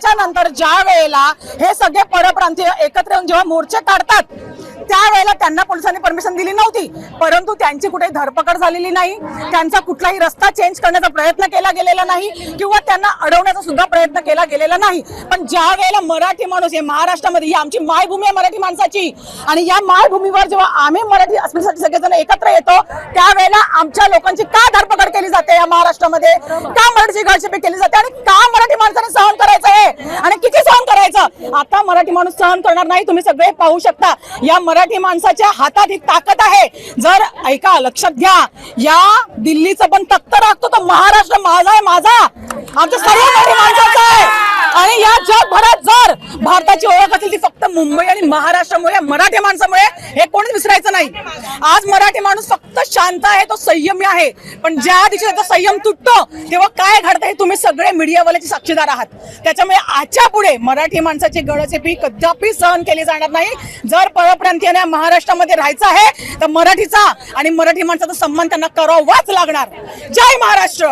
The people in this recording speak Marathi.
त्याच्यानंतर ज्या वेळेला हे सगळे परप्रांतीय एकत्र येऊन जेव्हा मोर्चे काढतात त्यावेळेला त्यांना पोलिसांनी परमिशन दिली नव्हती, परंतु त्यांची कुठे धरपकड झालेली नाही, त्यांचा कुठलाही रस्ता चेंज करण्याचा प्रयत्न केला गेलेला नाही किंवा त्यांना अडवण्याचा सुद्धा प्रयत्न केला गेलेला नाही। पण ज्या वेळेला मराठी माणूस हे महाराष्ट्रामध्ये ही आमची मायभूमी आहे मराठी माणसाची, आणि या मायभूमीवर जेव्हा आम्ही मराठी अस्मितेसाठी सगळेजण एकत्र येतो त्यावेळेला आमच्या लोकांची का धरपकड केली जाते या महाराष्ट्रामध्ये, का मराठीची गळचेपी केली जाते आणि का मराठी माणसाने सहन करायचं आहे आणि किती सहन करायचं। आता मराठी माणूस सहन करणार नाही, तुम्ही सगळे पाहू शकता या मराठी माणसाच्या हातात ही ताकद आहे। जर ऐका, लक्षात घ्या, या दिल्लीचं पण तख्त राखतो तो महाराष्ट्र माझा आहे, माझा, आमच्या सर्व मराठी माणसाचा आहे। आणि या जगभरात जर भारताची ओळख असेल ती फक्त मुंबई आणि महाराष्ट्रामुळे, मराठी माणसामुळे, हे कोणीच विसरायचं नाही। आज मराठी माणूस फक्त शांत आहे, तो संयमी आहे, पण ज्या दिवशी त्याचा संयम तुटतो तेव्हा काय घडतं हे तुम्ही सगळे मीडियावाल्याचे साक्षीदार आहात। त्याच्यामुळे आजच्या पुढे मराठी माणसाची गळचेपी कदापि सहन केली जाणार नाही। जर परप्रांतीयांना महाराष्ट्रामध्ये राहायचं आहे तर मराठीचा आणि मराठी माणसाचा सन्मान त्यांना करावाच लागणार। जय महाराष्ट्र।